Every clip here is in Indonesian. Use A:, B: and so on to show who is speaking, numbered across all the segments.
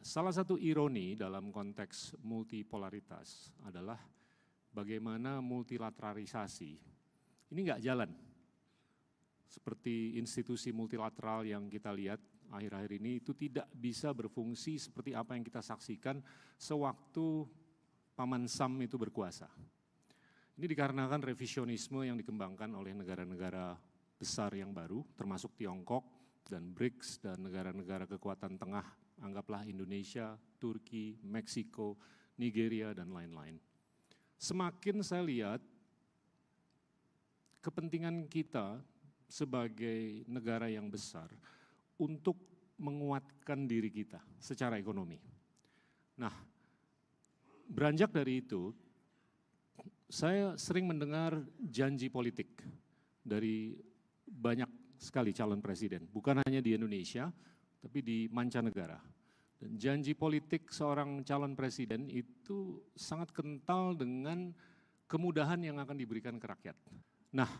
A: salah satu ironi dalam konteks multipolaritas adalah bagaimana multilateralisasi ini nggak jalan. Seperti institusi multilateral yang kita lihat akhir-akhir ini itu tidak bisa berfungsi seperti apa yang kita saksikan sewaktu Paman Sam itu berkuasa. Ini dikarenakan revisionisme yang dikembangkan oleh negara-negara besar yang baru, termasuk Tiongkok dan BRICS dan negara-negara kekuatan tengah, anggaplah Indonesia, Turki, Meksiko, Nigeria, dan lain-lain. Semakin saya lihat kepentingan kita sebagai negara yang besar untuk menguatkan diri kita secara ekonomi. Nah, beranjak dari itu, saya sering mendengar janji politik dari banyak sekali calon presiden, bukan hanya di Indonesia, tapi di mancanegara. Dan janji politik seorang calon presiden itu sangat kental dengan kemudahan yang akan diberikan ke rakyat. Nah,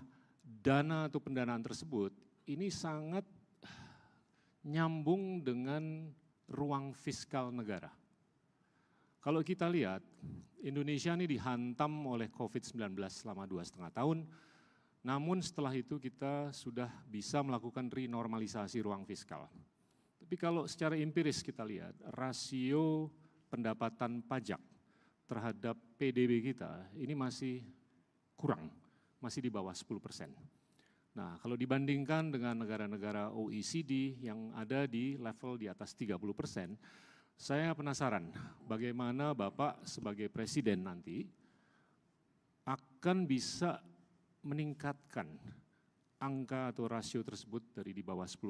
A: dana atau pendanaan tersebut ini sangat nyambung dengan ruang fiskal negara. Kalau kita lihat, Indonesia ini dihantam oleh COVID-19 selama 2,5 tahun, namun setelah itu kita sudah bisa melakukan renormalisasi ruang fiskal. Tapi kalau secara empiris kita lihat, rasio pendapatan pajak terhadap PDB kita ini masih kurang, masih di bawah 10%. Nah, kalau dibandingkan dengan negara-negara OECD yang ada di level di atas 30%, saya penasaran bagaimana Bapak sebagai presiden nanti akan bisa meningkatkan angka atau rasio tersebut dari di bawah 10%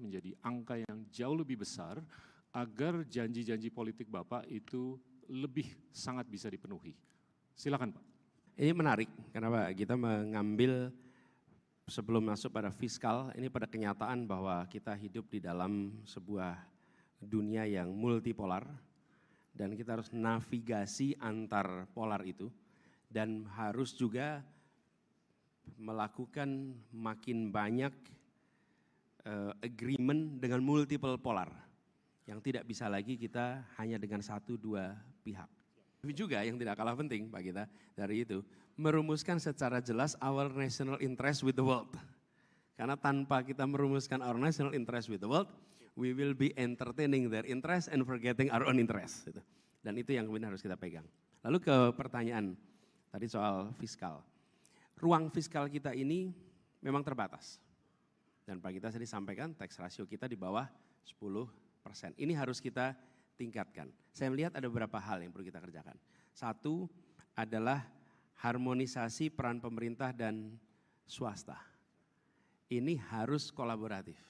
A: menjadi angka yang jauh lebih besar agar janji-janji politik Bapak itu lebih sangat bisa dipenuhi. Silakan Pak.
B: Ini menarik, kenapa kita mengambil sebelum masuk pada fiskal, ini pada kenyataan bahwa kita hidup di dalam sebuah dunia yang multipolar dan kita harus navigasi antar polar itu dan harus juga melakukan makin banyak agreement dengan multiple polar yang tidak bisa lagi kita hanya dengan 1-2 pihak. Tapi juga yang tidak kalah penting Pak kita dari itu, merumuskan secara jelas our national interest with the world. Karena tanpa kita merumuskan our national interest with the world, we will be entertaining their interest and forgetting our own interest. Dan itu yang kemudian harus kita pegang. Lalu ke pertanyaan tadi soal fiskal. Ruang fiskal kita ini memang terbatas. Dan Pak kita tadi sampaikan tax ratio kita di bawah 10%. Ini harus kita tingkatkan. Saya melihat ada beberapa hal yang perlu kita kerjakan. Satu adalah harmonisasi peran pemerintah dan swasta. Ini harus kolaboratif.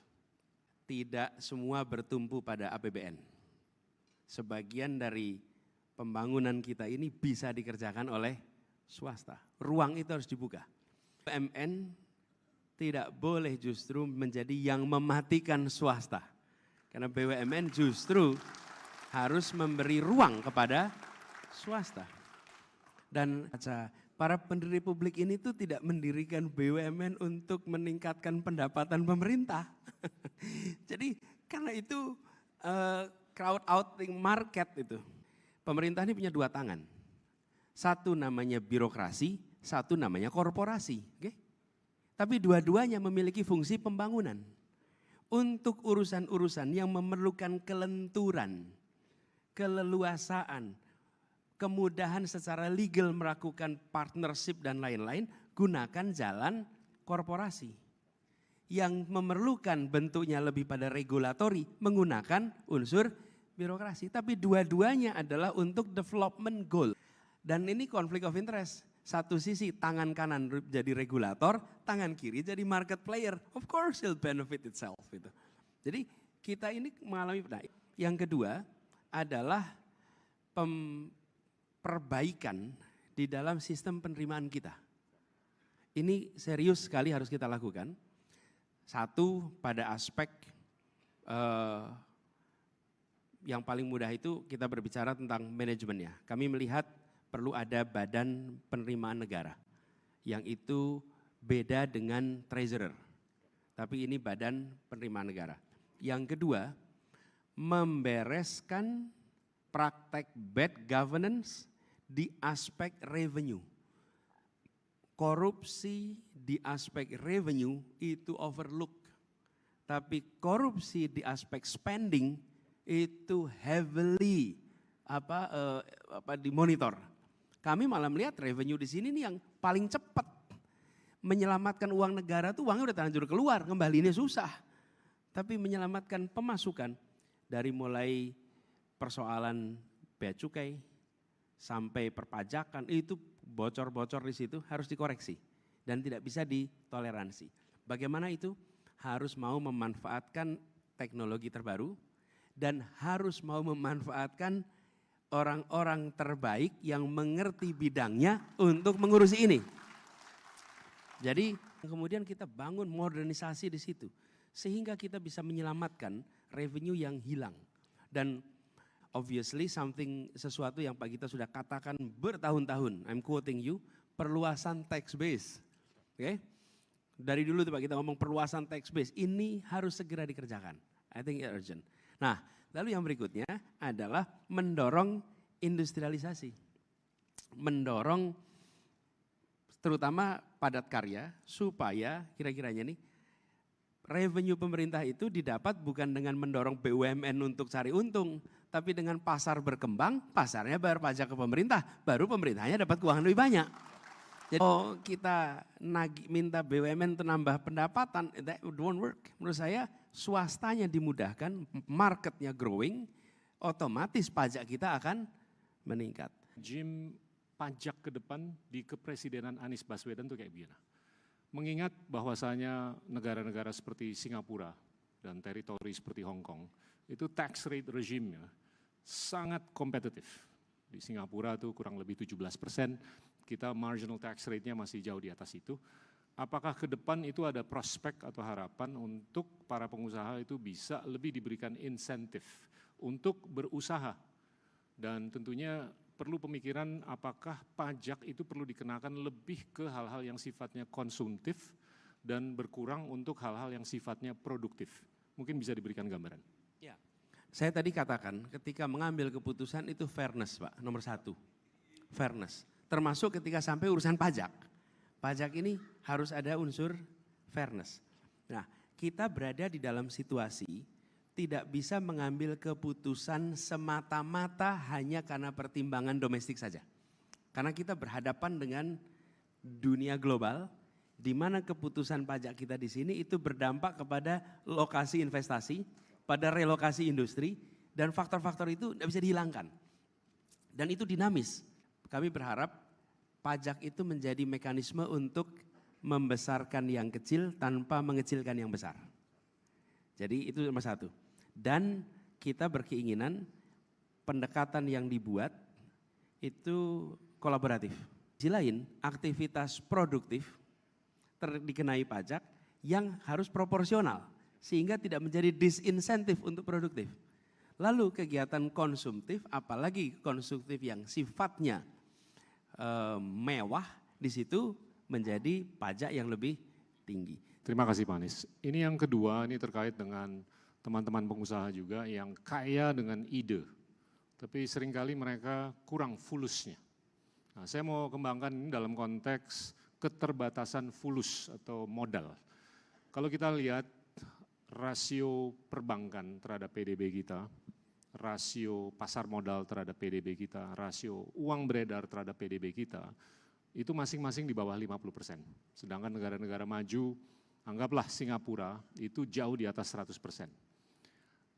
B: Tidak semua bertumpu pada APBN. Sebagian dari pembangunan kita ini bisa dikerjakan oleh swasta. Ruang itu harus dibuka. BUMN tidak boleh justru menjadi yang mematikan swasta. Karena BUMN justru harus memberi ruang kepada swasta. Dan para pendiri publik ini tuh tidak mendirikan BUMN untuk meningkatkan pendapatan pemerintah. Jadi karena itu crowd outing market itu. Pemerintah ini punya 2 tangan. Satu namanya birokrasi, satu namanya korporasi. Okay? Tapi dua-duanya memiliki fungsi pembangunan. Untuk urusan-urusan yang memerlukan kelenturan, keleluasaan, kemudahan secara legal melakukan partnership dan lain-lain, gunakan jalan korporasi. Yang memerlukan bentuknya lebih pada regulatori, menggunakan unsur birokrasi. Tapi dua-duanya adalah untuk development goal. Dan ini konflik of interest. Satu sisi tangan kanan jadi regulator, tangan kiri jadi market player. Of course it'll benefit itself. Gitu. Jadi kita ini mengalami, nah, yang kedua adalah perbaikan di dalam sistem penerimaan kita. Ini serius sekali harus kita lakukan. Satu pada aspek yang paling mudah itu kita berbicara tentang manajemennya. Kami melihat perlu ada badan penerimaan negara yang itu beda dengan treasurer. Tapi ini badan penerimaan negara. Yang kedua, membereskan praktek bad governance di aspek revenue. Korupsi di aspek revenue itu overlook. Tapi korupsi di aspek spending itu heavily dimonitor. Kami malah melihat revenue di sini nih yang paling cepat menyelamatkan uang negara tuh uangnya udah terlanjur keluar, kembalinya susah. Tapi menyelamatkan pemasukan dari mulai persoalan bea cukai sampai perpajakan itu bocor-bocor di situ harus dikoreksi dan tidak bisa ditoleransi. Bagaimana itu? Harus mau memanfaatkan teknologi terbaru dan harus mau memanfaatkan orang-orang terbaik yang mengerti bidangnya untuk mengurusi ini. Jadi kemudian kita bangun modernisasi di situ sehingga kita bisa menyelamatkan revenue yang hilang. Dan obviously sesuatu yang Pak Gita sudah katakan bertahun-tahun, I'm quoting you, perluasan tax base. Oke? Dari dulu tuh Pak kita ngomong perluasan tax base, ini harus segera dikerjakan. I think it's urgent. Nah, lalu yang berikutnya adalah mendorong industrialisasi. Mendorong terutama padat karya supaya kira-kiranya nih revenue pemerintah itu didapat bukan dengan mendorong BUMN untuk cari untung, tapi dengan pasar berkembang, pasarnya bayar pajak ke pemerintah, baru pemerintahnya dapat keuangan lebih banyak. Jadi kalau kita minta BUMN untuk nambah pendapatan, that won't work. Menurut saya swastanya dimudahkan, marketnya growing, otomatis pajak kita akan meningkat.
A: Jim, pajak ke depan di kepresidenan Anies Baswedan itu kayak gimana? Mengingat bahwasanya negara-negara seperti Singapura dan teritori seperti Hong Kong, itu tax rate regime-nya sangat kompetitif. Di Singapura itu kurang lebih 17%, kita marginal tax rate-nya masih jauh di atas itu. Apakah ke depan itu ada prospek atau harapan untuk para pengusaha itu bisa lebih diberikan insentif untuk berusaha? Dan tentunya perlu pemikiran apakah pajak itu perlu dikenakan lebih ke hal-hal yang sifatnya konsumtif dan berkurang untuk hal-hal yang sifatnya produktif. Mungkin bisa diberikan gambaran.
B: Ya, saya tadi katakan ketika mengambil keputusan itu fairness Pak, nomor 1. Fairness, termasuk ketika sampai urusan pajak. Pajak ini harus ada unsur fairness. Nah, kita berada di dalam situasi tidak bisa mengambil keputusan semata-mata hanya karena pertimbangan domestik saja. Karena kita berhadapan dengan dunia global, di mana keputusan pajak kita di sini itu berdampak kepada lokasi investasi, pada relokasi industri, dan faktor-faktor itu tidak bisa dihilangkan. Dan itu dinamis. Kami berharap pajak itu menjadi mekanisme untuk membesarkan yang kecil tanpa mengecilkan yang besar. Jadi itu nomor 1. Dan kita berkeinginan pendekatan yang dibuat itu kolaboratif. Di sisi lain, aktivitas produktif dikenai pajak yang harus proporsional sehingga tidak menjadi disinsentif untuk produktif. Lalu kegiatan konsumtif, apalagi konsumtif yang sifatnya mewah, di situ menjadi pajak yang lebih tinggi.
A: Terima kasih Pak Anies. Ini yang kedua, ini terkait dengan teman-teman pengusaha juga yang kaya dengan ide, tapi seringkali mereka kurang fulusnya. Nah, saya mau kembangkan ini dalam konteks keterbatasan fulus atau modal. Kalau kita lihat rasio perbankan terhadap PDB kita, rasio pasar modal terhadap PDB kita, rasio uang beredar terhadap PDB kita, itu masing-masing di bawah 50%. Sedangkan negara-negara maju, anggaplah Singapura, itu jauh di atas 100%.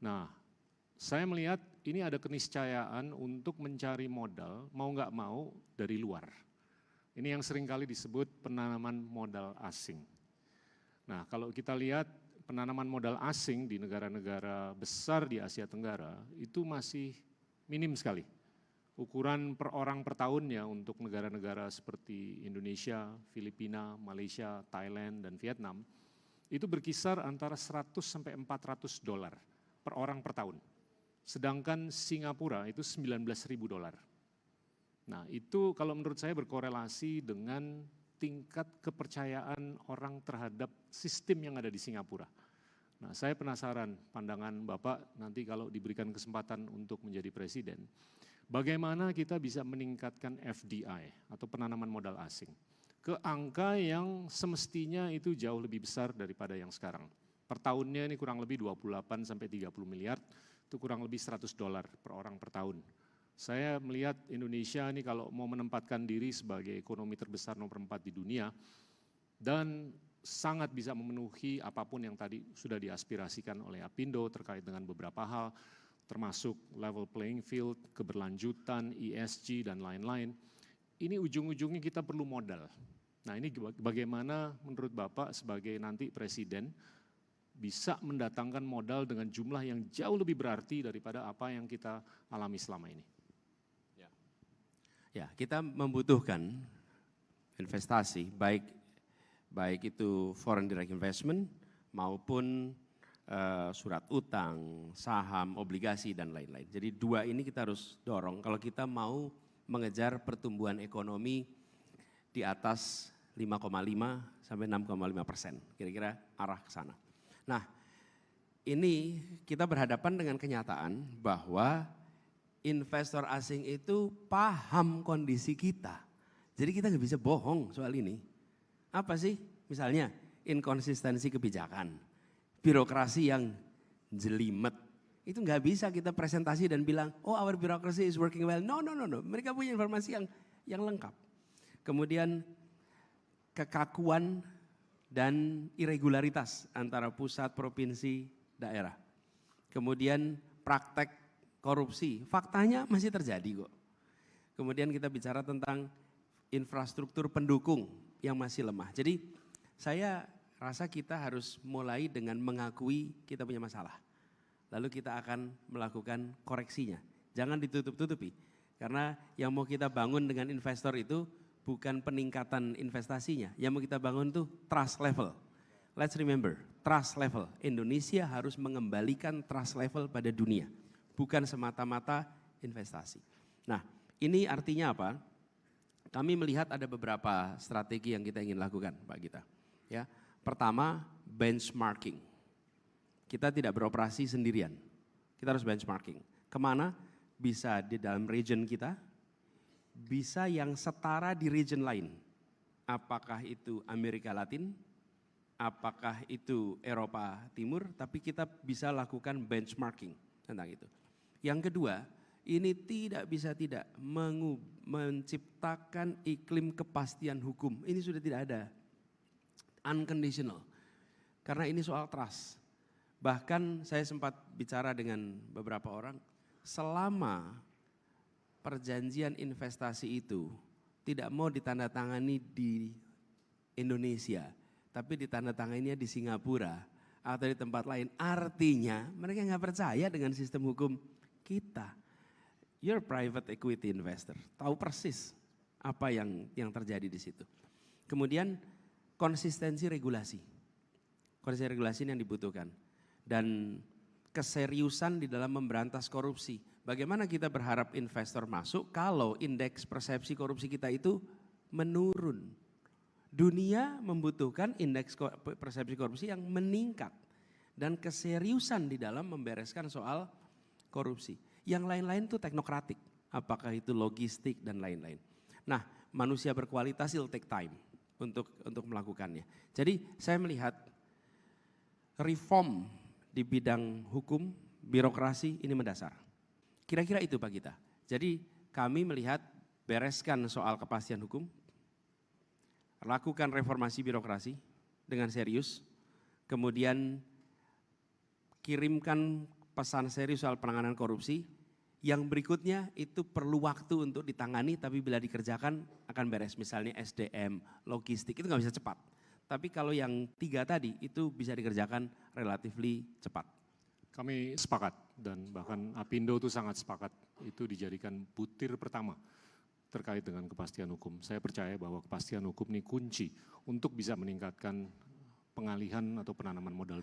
A: Nah, saya melihat ini ada keniscayaan untuk mencari modal, mau nggak mau dari luar. Ini yang seringkali disebut penanaman modal asing. Nah, kalau kita lihat penanaman modal asing di negara-negara besar di Asia Tenggara, itu masih minim sekali. Ukuran per orang per tahunnya untuk negara-negara seperti Indonesia, Filipina, Malaysia, Thailand, dan Vietnam, itu berkisar antara 100 sampai $400 per orang per tahun. Sedangkan Singapura itu $19.000. Nah itu kalau menurut saya berkorelasi dengan tingkat kepercayaan orang terhadap sistem yang ada di Singapura. Nah, saya penasaran pandangan Bapak nanti kalau diberikan kesempatan untuk menjadi presiden, bagaimana kita bisa meningkatkan FDI atau penanaman modal asing ke angka yang semestinya itu jauh lebih besar daripada yang sekarang. Per tahunnya ini kurang lebih 28 sampai 30 miliar, itu kurang lebih $100 per orang per tahun. Saya melihat Indonesia ini kalau mau menempatkan diri sebagai ekonomi terbesar nomor 4 di dunia dan sangat bisa memenuhi apapun yang tadi sudah diaspirasikan oleh Apindo terkait dengan beberapa hal, termasuk level playing field, keberlanjutan, ESG, dan lain-lain. Ini ujung-ujungnya kita perlu modal. Nah, ini bagaimana menurut Bapak sebagai nanti presiden bisa mendatangkan modal dengan jumlah yang jauh lebih berarti daripada apa yang kita alami selama ini?
B: Ya, kita membutuhkan investasi, baik itu foreign direct investment maupun surat utang, saham, obligasi, dan lain-lain. Jadi dua ini kita harus dorong kalau kita mau mengejar pertumbuhan ekonomi di atas 5,5 sampai 6,5%, kira-kira arah ke sana. Nah, ini kita berhadapan dengan kenyataan bahwa investor asing itu paham kondisi kita. Jadi kita nggak bisa bohong soal ini. Apa sih? Misalnya inkonsistensi kebijakan, birokrasi yang jelimet. Itu nggak bisa kita presentasi dan bilang, oh our bureaucracy is working well. No. Mereka punya informasi yang lengkap. Kemudian kekakuan dan irregularitas antara pusat, provinsi, daerah. Kemudian praktek korupsi, faktanya masih terjadi kok. Kemudian kita bicara tentang infrastruktur pendukung yang masih lemah. Jadi saya rasa kita harus mulai dengan mengakui kita punya masalah. Lalu kita akan melakukan koreksinya. Jangan ditutup-tutupi. Karena yang mau kita bangun dengan investor itu bukan peningkatan investasinya. Yang mau kita bangun tuh trust level. Let's remember, trust level. Indonesia harus mengembalikan trust level pada dunia. Bukan semata-mata investasi. Nah, ini artinya apa? Kami melihat ada beberapa strategi yang kita ingin lakukan, Pak Gita. Ya, pertama, benchmarking. Kita tidak beroperasi sendirian. Kita harus benchmarking. Kemana? Bisa di dalam region kita, bisa yang setara di region lain. Apakah itu Amerika Latin, apakah itu Eropa Timur, tapi kita bisa lakukan benchmarking tentang itu. Yang kedua, ini tidak bisa tidak menciptakan iklim kepastian hukum. Ini sudah tidak ada. Unconditional. Karena ini soal trust. Bahkan saya sempat bicara dengan beberapa orang, selama perjanjian investasi itu tidak mau ditandatangani di Indonesia, tapi ditandatanganinya di Singapura atau di tempat lain, artinya mereka nggak percaya dengan sistem hukum kita. You're private equity investor, tahu persis apa yang terjadi di situ. Kemudian konsistensi regulasi. Konsistensi regulasi ini yang dibutuhkan. Dan keseriusan di dalam memberantas korupsi. Bagaimana kita berharap investor masuk kalau indeks persepsi korupsi kita itu menurun. Dunia membutuhkan indeks persepsi korupsi yang meningkat. Dan keseriusan di dalam membereskan soal korupsi. Yang lain-lain itu teknokratik. Apakah itu logistik dan lain-lain. Nah, manusia berkualitas will take time untuk melakukannya. Jadi saya melihat reform di bidang hukum, birokrasi ini mendasar. Kira-kira itu Pak Gita. Jadi kami melihat bereskan soal kepastian hukum, lakukan reformasi birokrasi dengan serius, kemudian kirimkan pesan serius soal penanganan korupsi, yang berikutnya itu perlu waktu untuk ditangani tapi bila dikerjakan akan beres. Misalnya SDM, logistik itu nggak bisa cepat. Tapi kalau yang 3 tadi itu bisa dikerjakan relatively cepat.
A: Kami sepakat dan bahkan Apindo itu sangat sepakat itu dijadikan butir pertama terkait dengan kepastian hukum. Saya percaya bahwa kepastian hukum ini kunci untuk bisa meningkatkan pengalihan atau penanaman modal.